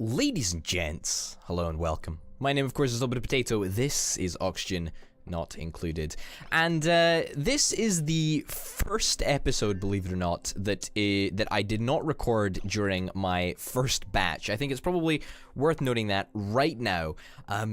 Ladies and gents, hello and welcome. My name, of course, is Little Bit of Potato. This is Oxygen Not Included. And this is the first episode, believe it or not, that I did not record during my first batch. I think it's probably worth noting that right now.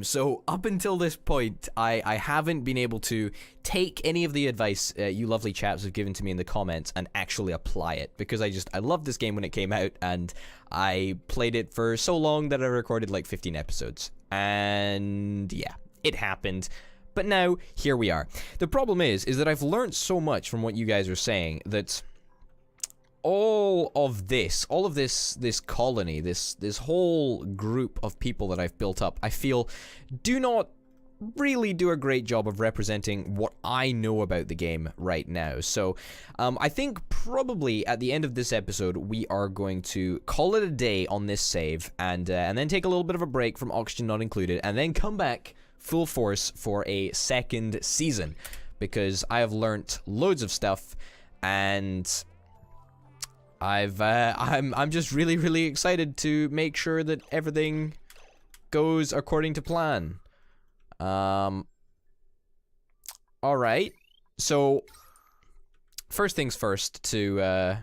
So up until this point, I haven't been able to take any of the advice you lovely chaps have given to me in the comments and actually apply it, because I loved this game when it came out, and I played it for so long that I recorded like 15 episodes. And yeah, it happened. But now, here we are. The problem is that I've learned so much from what you guys are saying that all of this colony, this whole group of people that I've built up, I feel do not really do a great job of representing what I know about the game right now. So I think probably at the end of this episode we are going to call it a day on this save, and then take a little bit of a break from Oxygen Not Included, and then come back full force for a second season, because I have learnt loads of stuff, and I'm just really excited to make sure that everything goes according to plan. Alright, so first things first, to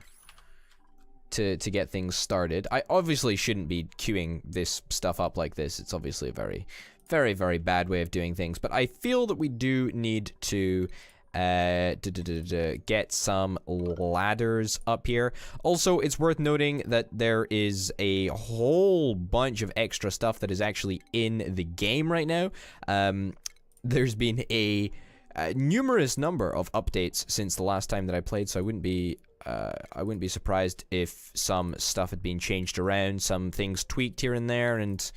get things started. I obviously shouldn't be queuing this stuff up like this. It's obviously a very bad way of doing things, but I feel that we do need to get some ladders up here. Also, it's worth noting that there is a whole bunch of extra stuff that is actually in the game right now. There's been a numerous number of updates since the last time that I played, so I wouldn't be surprised if some stuff had been changed around, some things tweaked here and there, and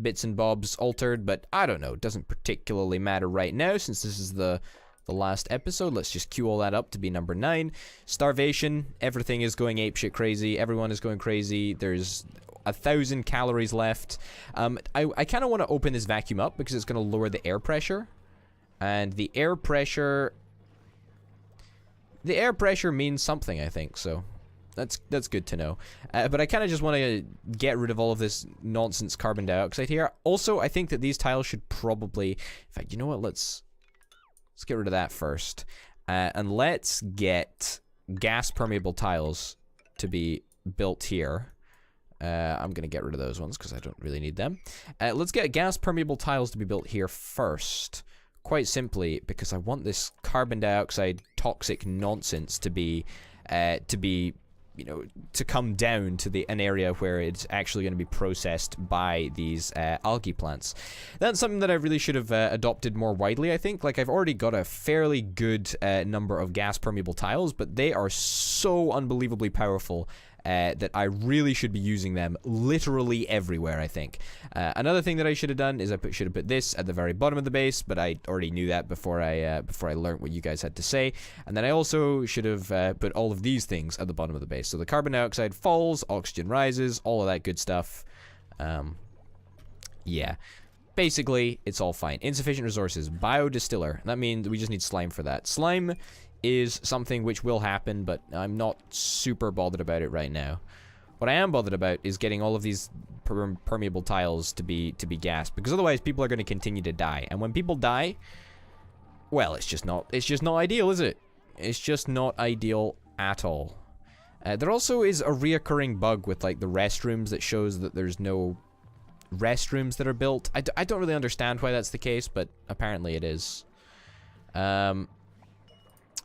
bits and bobs altered, but I don't know. It doesn't particularly matter right now, since this is the last episode. Let's just queue all that up to be number 9. Starvation. Everything is going apeshit crazy. Everyone is going crazy. There's 1,000 calories left. I kind of want to open this vacuum up because it's going to lower the air pressure. And the air pressure means something, I think, so that's good to know. But I kind of just want to get rid of all of this nonsense carbon dioxide here. Also, I think that these tiles should probably, in fact, you know what, let's get rid of that first. And let's get gas permeable tiles to be built here. I'm going to get rid of those ones because I don't really need them. Let's get gas permeable tiles to be built here first. Quite simply because I want this carbon dioxide toxic nonsense to be, you know, to come down to an area where it's actually going to be processed by these algae plants. That's something that I really should have adopted more widely, I think. Like, I've already got a fairly good number of gas permeable tiles, but they are so unbelievably powerful that I really should be using them literally everywhere, I think. Another thing that I should have done is I should have put this at the very bottom of the base, but I already knew that before I learned what you guys had to say. And then I also should have put all of these things at the bottom of the base. So the carbon dioxide falls, oxygen rises, all of that good stuff. Yeah. Basically, it's all fine. Insufficient resources. Biodistiller. That means we just need slime for that. Slime is something which will happen, but I'm not super bothered about it right now. What I am bothered about is getting all of these permeable tiles to be gassed, because otherwise people are going to continue to die. And when people die, well, it's just not ideal, is it? It's just not ideal at all. There also is a reoccurring bug with, like, the restrooms that shows that there's no restrooms that are built. I don't really understand why that's the case, but apparently it is.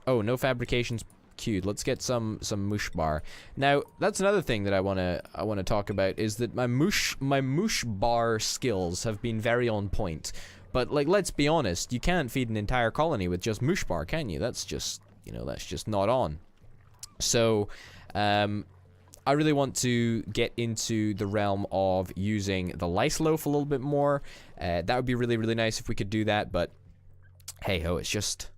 Oh, no fabrications queued. Let's get some moosh bar. Now, that's another thing that I wanna talk about, is that my moosh bar skills have been very on point. But, like, let's be honest, you can't feed an entire colony with just moosh bar, can you? That's just, you know, that's just not on. So, I really want to get into the realm of using the lice loaf a little bit more. That would be really nice if we could do that, but hey ho, it's just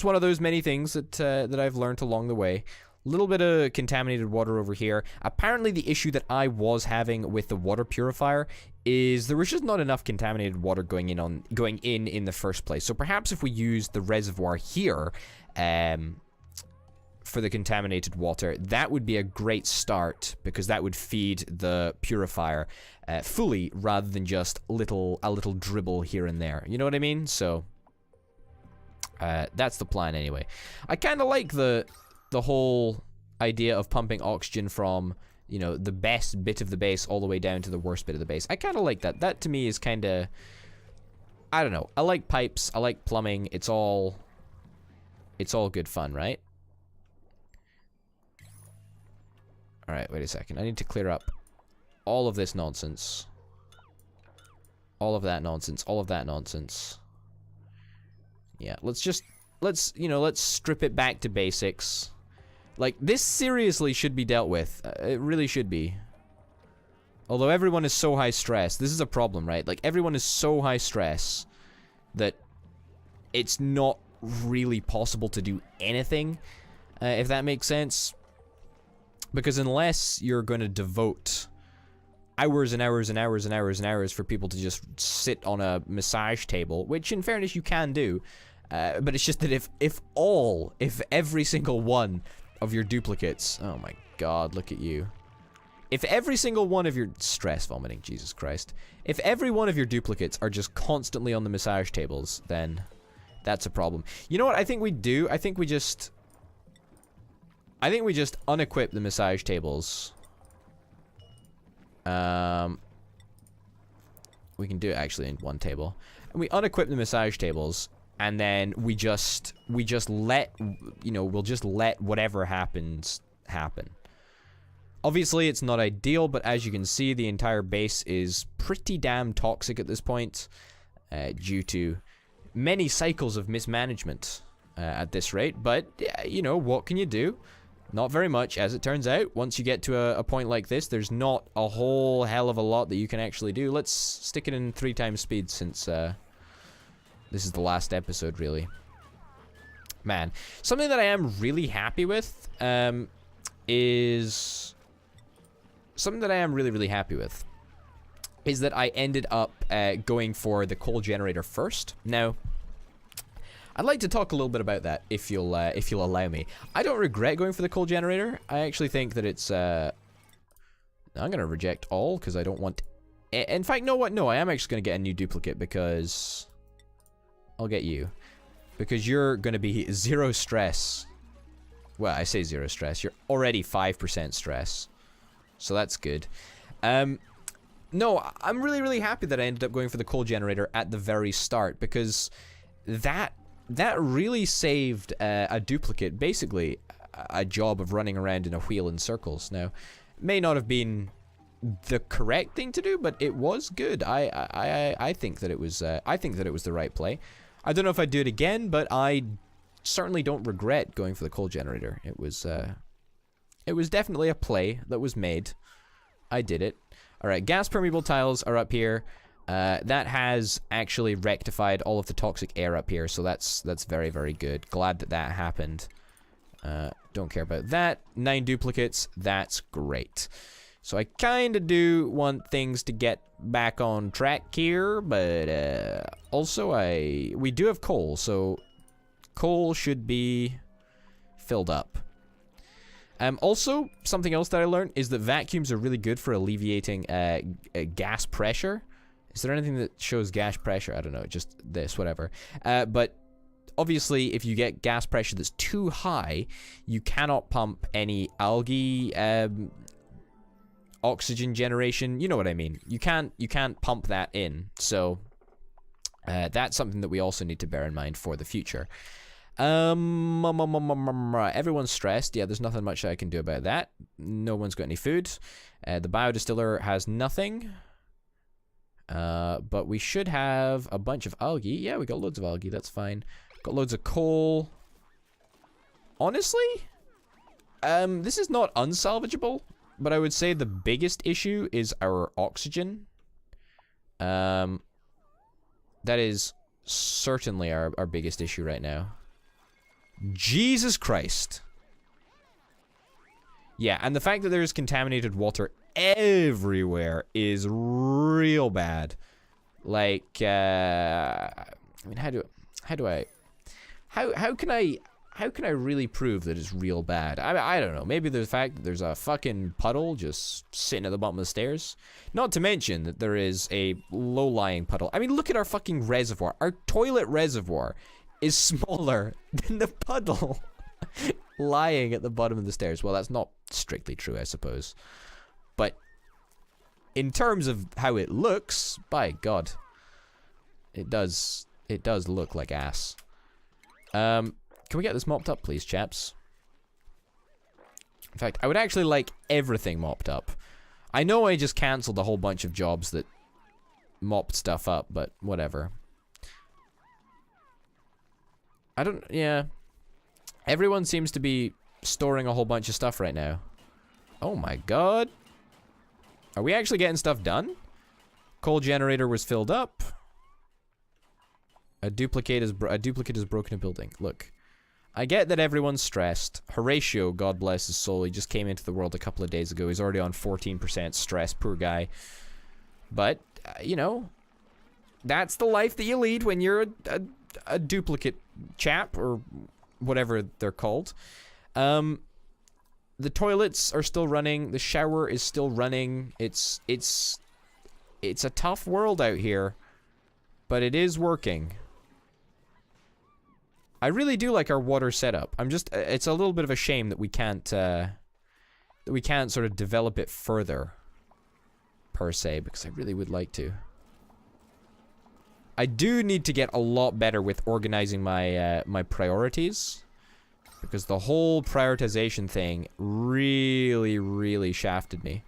one of those many things that I've learned along the way. A little bit of contaminated water over here. Apparently the issue that I was having with the water purifier is there was just not enough contaminated water going in the first place. So perhaps if we use the reservoir here, for the contaminated water, that would be a great start, because that would feed the purifier fully, rather than just a little dribble here and there. You know what I mean? So that's the plan anyway. I kind of like the whole idea of pumping oxygen from, you know, the best bit of the base all the way down to the worst bit of the base. I kind of like that. That to me is kind of, I don't know. I like pipes. I like plumbing. It's all good fun, right? Alright, wait a second. I need to clear up all of this nonsense. All of that nonsense. All of that nonsense. Yeah, let's strip it back to basics. Like, this seriously should be dealt with. It really should be. Although everyone is so high stress. This is a problem, right? Like, everyone is so high stress that it's not really possible to do anything, if that makes sense. Because unless you're going to devote hours and hours and hours and hours and hours for people to just sit on a massage table, which in fairness you can do, but it's just that if every single one of your duplicates, oh my god, look at you. If every single one of your stress vomiting, Jesus Christ, if every one of your duplicates are just constantly on the massage tables, then that's a problem. You know what I think we do? I think we just unequip the massage tables. We can do it actually in one table. And we unequip the massage tables, and then we just let, you know, we'll just let whatever happens happen. Obviously, it's not ideal, but as you can see, the entire base is pretty damn toxic at this point, due to many cycles of mismanagement at this rate. But, you know, what can you do? Not very much, as it turns out. Once you get to a point like this, there's not a whole hell of a lot that you can actually do. Let's stick it in 3 times speed, since this is the last episode, really. Man, something that I am really happy with is... Something that I am really happy with is that I ended up going for the coal generator first. Now, I'd like to talk a little bit about that, if you'll allow me. I don't regret going for the coal generator. I actually think that it's... I'm gonna reject all, because I don't want... In fact, no, what? No, I am actually gonna get a new duplicate, because... I'll get you. Because you're gonna be 0 stress. Well, I say 0 stress. You're already 5% stress. So that's good. No, I'm really happy that I ended up going for the coal generator at the very start, because that really saved a duplicate, basically a job of running around in a wheel in circles. Now, may not have been the correct thing to do, but it was good. I think that it was the right play. I don't know if I'd do it again, but I certainly don't regret going for the coal generator. It was definitely a play that was made. I did it. Alright, gas permeable tiles are up here. That has actually rectified all of the toxic air up here, so that's very good. Glad that happened. Don't care about that. 9 duplicates, that's great. So I kinda do want things to get back on track here, but also we do have coal, so coal should be filled up. Also, something else that I learned is that vacuums are really good for alleviating gas pressure. Is there anything that shows gas pressure? I don't know, just this, whatever. But obviously, if you get gas pressure that's too high, you cannot pump any algae oxygen generation. You know what I mean. You can't pump that in. So that's something that we also need to bear in mind for the future. Everyone's stressed. Yeah, there's nothing much I can do about that. No one's got any food. The biodistiller has nothing. But we should have a bunch of algae. Yeah, we got loads of algae. That's fine. Got loads of coal. Honestly, this is not unsalvageable, but I would say the biggest issue is our oxygen. That is certainly our biggest issue right now. Jesus Christ. Yeah, and the fact that there's contaminated water everywhere is real bad. Like, I mean, how can how can I really prove that it's real bad? I don't know. Maybe the fact that there's a fucking puddle just sitting at the bottom of the stairs. Not to mention that there is a low-lying puddle. I mean, look at our fucking reservoir. Our toilet reservoir is smaller than the puddle lying at the bottom of the stairs. Well, that's not strictly true, I suppose. But in terms of how it looks, by God, it does look like ass. Can we get this mopped up, please, chaps? In fact, I would actually like everything mopped up. I know I just cancelled a whole bunch of jobs that mopped stuff up, but whatever. Yeah. Everyone seems to be storing a whole bunch of stuff right now. Oh my God. Are we actually getting stuff done? Coal generator was filled up. A duplicate has broken a building. Look. I get that everyone's stressed. Horatio, God bless his soul, he just came into the world a couple of days ago. He's already on 14% stress, poor guy. But, you know, that's the life that you lead when you're a duplicate chap, or whatever they're called. The toilets are still running. The shower is still running. It's a tough world out here, but it is working. I really do like our water setup. It's a little bit of a shame that we can't sort of develop it further, per se, because I really would like to. I do need to get a lot better with organizing my my priorities, because the whole prioritization thing really shafted me.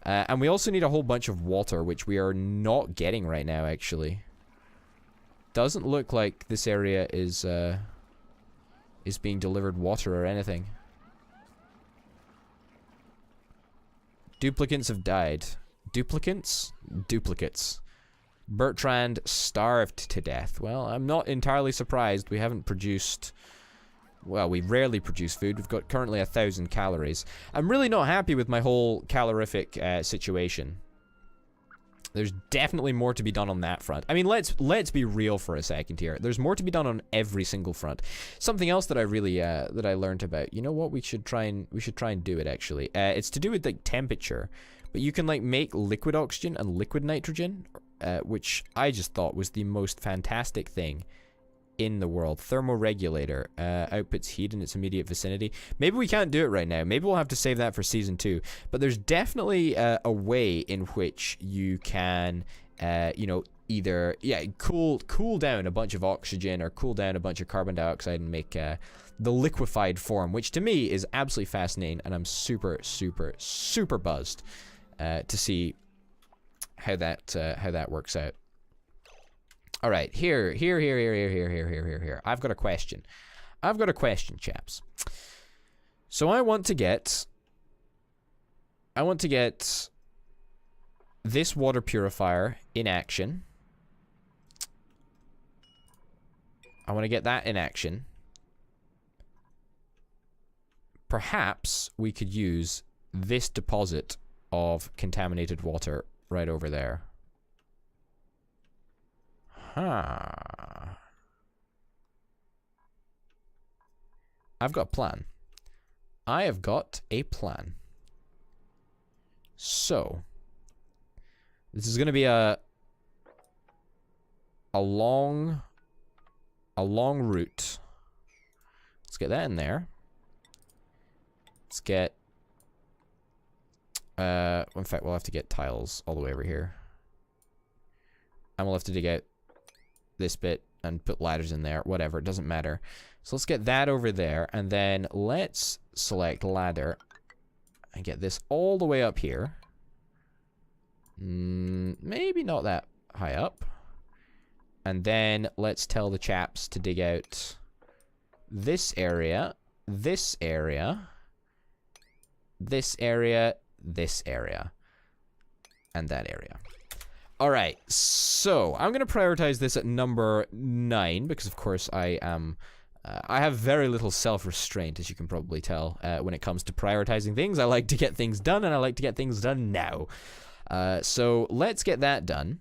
And we also need a whole bunch of water, which we are not getting right now, actually. Doesn't look like this area is being delivered water or anything. Duplicants have died. Duplicants? Duplicates. Bertrand starved to death. Well, I'm not entirely surprised. We haven't produced... Well, we rarely produce food. We've got currently 1,000 calories. I'm really not happy with my whole calorific situation. There's definitely more to be done on that front. I mean, let's be real for a second here. There's more to be done on every single front. Something else that I really that I learned about. You know what? We should try and do it actually. It's to do with like temperature, but you can like make liquid oxygen and liquid nitrogen, which I just thought was the most fantastic thing in the world. Thermoregulator outputs heat in its immediate vicinity. Maybe we can't do it right now. Maybe we'll have to save that for season 2. But there's definitely a way in which you can, you know, either cool down a bunch of oxygen or cool down a bunch of carbon dioxide and make the liquefied form, which to me is absolutely fascinating, and I'm super buzzed to see how that works out. All right, here. I've got a question. Chaps. So I want to get this water purifier in action. I want to get that in action. Perhaps we could use this deposit of contaminated water right over there. I've got a plan. I have got a plan. So, this is going to be a long route. Let's get that in there. Let's get... in fact, we'll have to get tiles all the way over here. And we'll have to dig out this bit and put ladders in there. Whatever, it doesn't matter. So let's get that over there, and then let's select ladder and get this all the way up here. Maybe not that high up. And then let's tell the chaps to dig out this area, this area, this area, this area, and that area. Alright, so I'm going to prioritize this at number 9, because of course I have very little self-restraint, as you can probably tell, when it comes to prioritizing things. I like to get things done, and I like to get things done now. So let's get that done.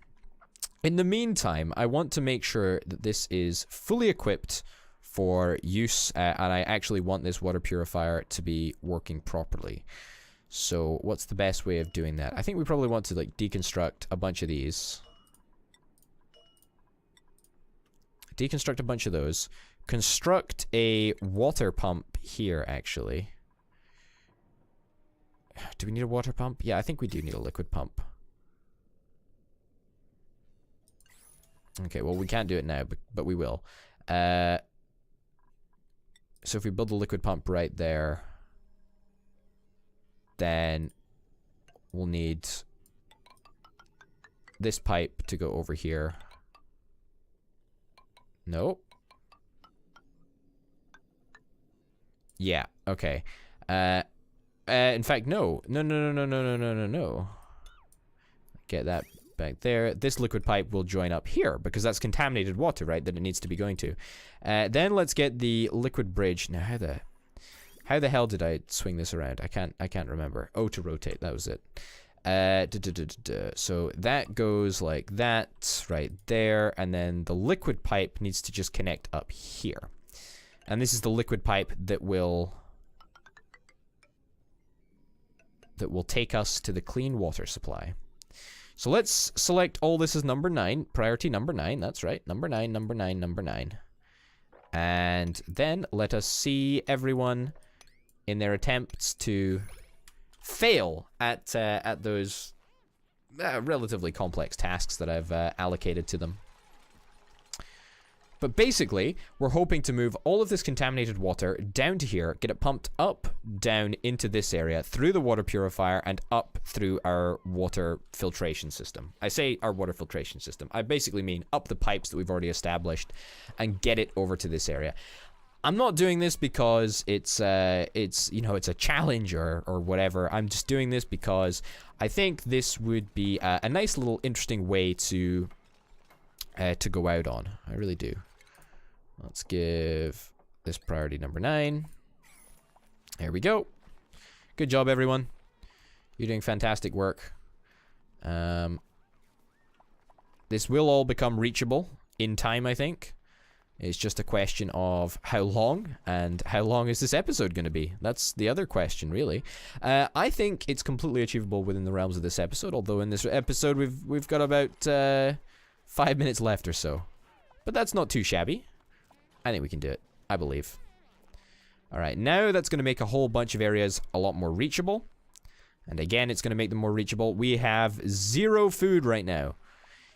In the meantime, I want to make sure that this is fully equipped for use, and I actually want this water purifier to be working properly. So what's the best way of doing that? I think we probably want to like deconstruct a bunch of these. Deconstruct a bunch of those. Construct a water pump here, actually. Do we need a water pump? Yeah, I think we do need a liquid pump. Okay, well, we can't do it now, but we will. So if we build a liquid pump right there, then we'll need this pipe to go over here. No. Yeah, okay. In fact, no. No. Get that back there. This liquid pipe will join up here because that's contaminated water, right, that it needs to be going to. Then let's get the liquid bridge. Now, how the hell did I swing this around? I can't remember. Oh, to rotate. That was it. So that goes like that right there, and then the liquid pipe needs to just connect up here. And this is the liquid pipe that will take us to the clean water supply. So let's select all this as number 9, priority number 9, that's right, number 9, number 9, number 9. And then let us see everyone in their attempts to fail at those relatively complex tasks that I've allocated to them. But basically, we're hoping to move all of this contaminated water down to here, get it pumped up, down into this area, through the water purifier, and up through our water filtration system. I say our water filtration system. I basically mean up the pipes that we've already established, and get it over to this area. I'm not doing this because it's you know, it's a challenge or whatever. I'm just doing this because I think this would be a nice little interesting way to go out on. I really do. Let's give this priority number 9. There we go. Good job, everyone. You're doing fantastic work. This will all become reachable in time, I think. It's just a question of how long, and how long is this episode going to be? That's the other question, really. I think it's completely achievable within the realms of this episode, although in this episode we've got about 5 minutes left or so. But that's not too shabby. I think we can do it. I believe. Alright, now that's going to make a whole bunch of areas a lot more reachable. And again, it's going to make them more reachable. We have 0 food right now.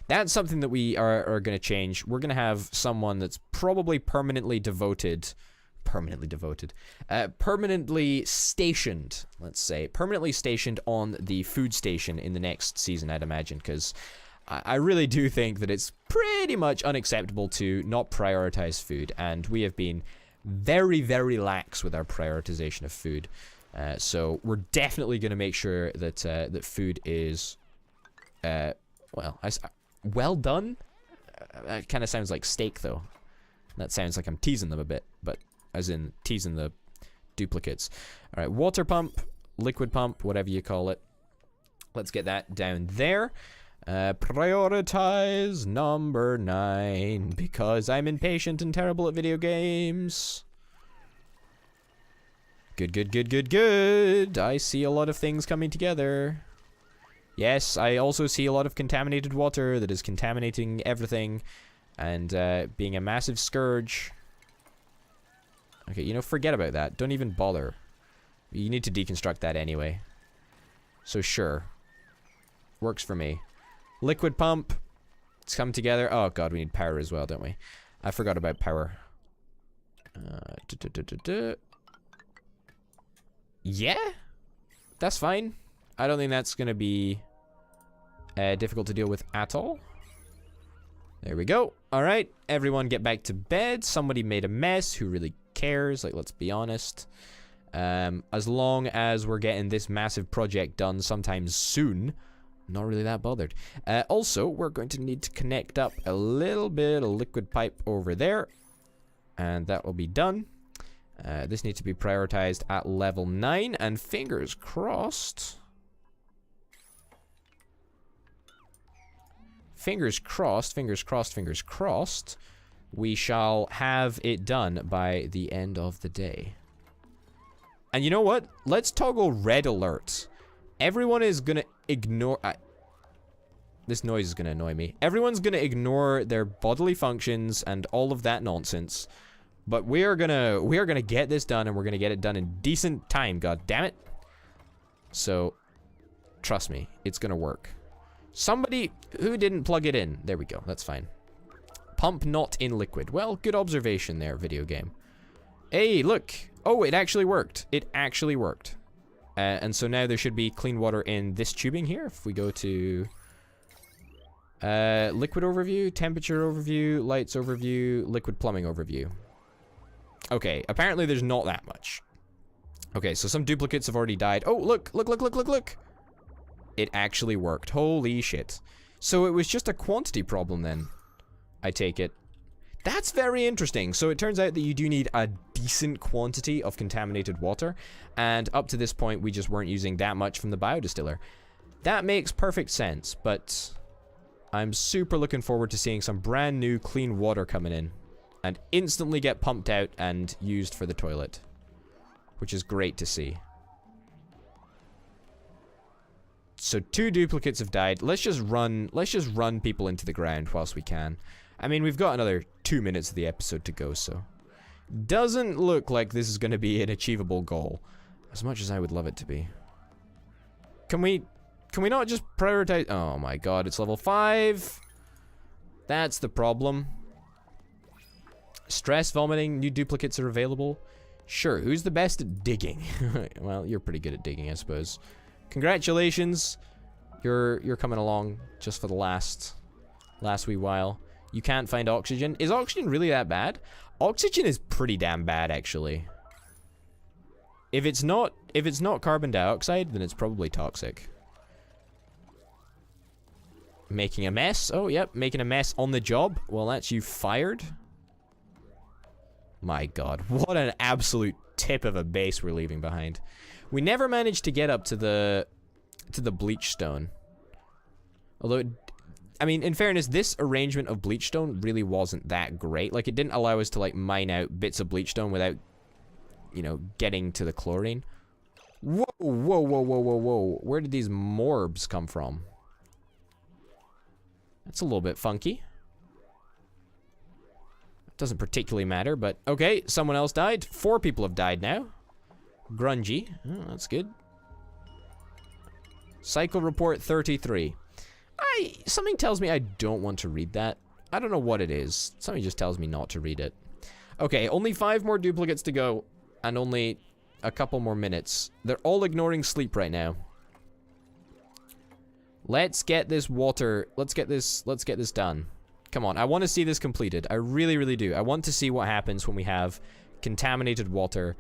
That's something that we are going to change. We're going to have someone that's probably permanently stationed, let's say. Permanently stationed on the food station in the next season, I'd imagine, because I really do think that it's pretty much unacceptable to not prioritize food, and we have been very, very lax with our prioritization of food. So we're definitely going to make sure that that food is, well done. It kind of sounds like steak, though. That sounds like I'm teasing them a bit, but as in teasing the duplicates. All right, water pump, liquid pump, whatever you call it. Let's get that down there. Prioritize number 9 because I'm impatient and terrible at video games. Good. I see a lot of things coming together. Yes, I also see a lot of contaminated water that is contaminating everything and being a massive scourge. Okay, you know, forget about that. Don't even bother. You need to deconstruct that anyway. So sure. Works for me. Liquid pump. Let's come together. Oh god, we need power as well, don't we? I forgot about power. Yeah? That's fine. I don't think that's going to be difficult to deal with at all. There we go. Alright, everyone get back to bed. Somebody made a mess. Who really cares? Like, let's be honest. As long as we're getting this massive project done sometime soon, not really that bothered. Also, we're going to need to connect up a little bit of liquid pipe over there. And that will be done. This needs to be prioritized at level 9. And fingers crossed. Fingers crossed we shall have it done by the end of the day. And you know what? Let's toggle red alerts. Everyone is gonna ignore... this noise is gonna annoy me. Everyone's gonna ignore their bodily functions and all of that nonsense. But we are gonna get this done, and we're gonna get it done in decent time, god damn it. So, trust me, it's gonna work. Somebody who didn't plug it in. There we go, that's fine. Pump not in liquid. Well, good observation there, video game. Hey, look. Oh, it actually worked. It actually worked. And so now there should be clean water in this tubing here. If we go to liquid overview, temperature overview, lights overview, liquid plumbing overview. Okay, apparently there's not that much. Okay, so some duplicates have already died. Oh, look, look, look, look, look, look. It actually worked. Holy shit. So it was just a quantity problem then, I take it. That's very interesting. So it turns out that you do need a decent quantity of contaminated water, and up to this point we just weren't using that much from the biodistiller. That makes perfect sense, but I'm super looking forward to seeing some brand new clean water coming in and instantly get pumped out and used for the toilet, which is great to see. So 2 duplicates have died. Let's just run people into the ground whilst we can. I mean, we've got another 2 minutes of the episode to go, so doesn't look like this is going to be an achievable goal, as much as I would love it to be. Can we not just prioritize? Oh my god, it's level 5. That's the problem. Stress, vomiting, new duplicates are available. Sure, who's the best at digging? Well, you're pretty good at digging, I suppose. Congratulations. You're coming along just for the last wee while. You can't find oxygen. Is oxygen really that bad? Oxygen is pretty damn bad, actually. If it's not carbon dioxide, then it's probably toxic. Making a mess. Oh, yep, making a mess on the job. Well, that's you fired. My god, what an absolute tip of a base we're leaving behind. We never managed to get up to the bleach stone. Although, I mean, in fairness, this arrangement of bleach stone really wasn't that great. Like, it didn't allow us to, like, mine out bits of bleach stone without, you know, getting to the chlorine. Whoa, whoa, whoa, whoa, whoa, whoa. Where did these morbs come from? That's a little bit funky. Doesn't particularly matter, but okay, someone else died. 4 people have died now. Grungy. Oh, that's good. Cycle report 33. Something tells me I don't want to read that. I don't know what it is. Something just tells me not to read it. Okay, only 5 more duplicates to go, and only a couple more minutes. They're all ignoring sleep right now. Let's get this water. Let's get this done. Come on, I want to see this completed. I really, really do. I want to see what happens when we have contaminated water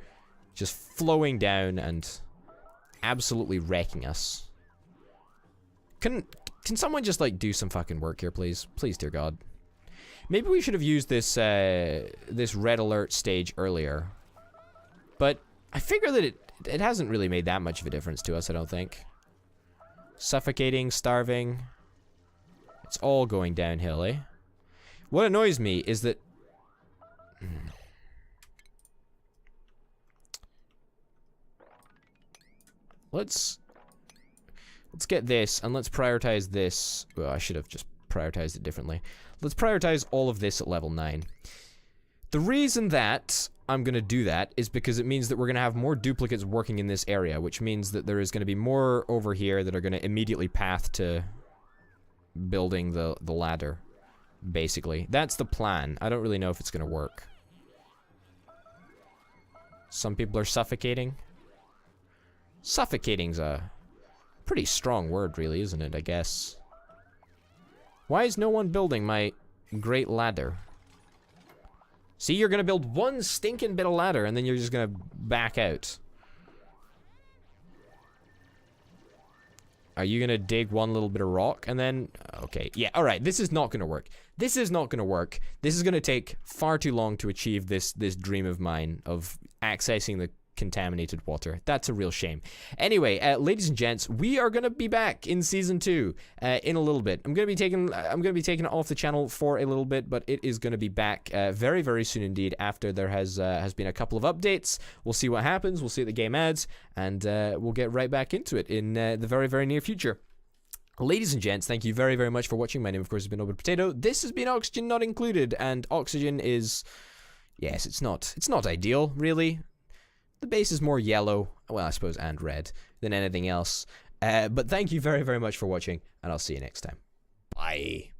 just flowing down and absolutely wrecking us. Can someone just, like, do some fucking work here, please? Please, dear God. Maybe we should have used this this red alert stage earlier. But I figure that it hasn't really made that much of a difference to us, I don't think. Suffocating, starving. It's all going downhill, eh? What annoys me is that... Let's get this, and let's prioritize this. Well, I should have just prioritized it differently. Let's prioritize all of this at level 9. The reason that I'm going to do that is because it means that we're going to have more duplicates working in this area, which means that there is going to be more over here that are going to immediately path to building the ladder, basically. That's the plan. I don't really know if it's going to work. Some people are suffocating. Suffocating's a pretty strong word, really, isn't it, I guess? Why is no one building my great ladder? See, you're gonna build one stinking bit of ladder, and then you're just gonna back out. Are you gonna dig one little bit of rock, and then... Okay, yeah, alright, this is not gonna work. This is not gonna work. This is gonna take far too long to achieve this dream of mine of accessing the contaminated water. That's a real shame. Anyway, ladies and gents, we are gonna be back in season 2 in a little bit. I'm gonna be taking it off the channel for a little bit, but it is gonna be back very, very soon indeed. After there has been a couple of updates, we'll see what happens. We'll see what the game adds, and we'll get right back into it in the very, very near future. Ladies and gents, thank you very, very much for watching. My name, of course, has been Orbit Potato. This has been Oxygen Not Included, and Oxygen is, yes, it's not ideal, really. The base is more yellow, well, I suppose, and red than anything else. But thank you very, very much for watching, and I'll see you next time. Bye.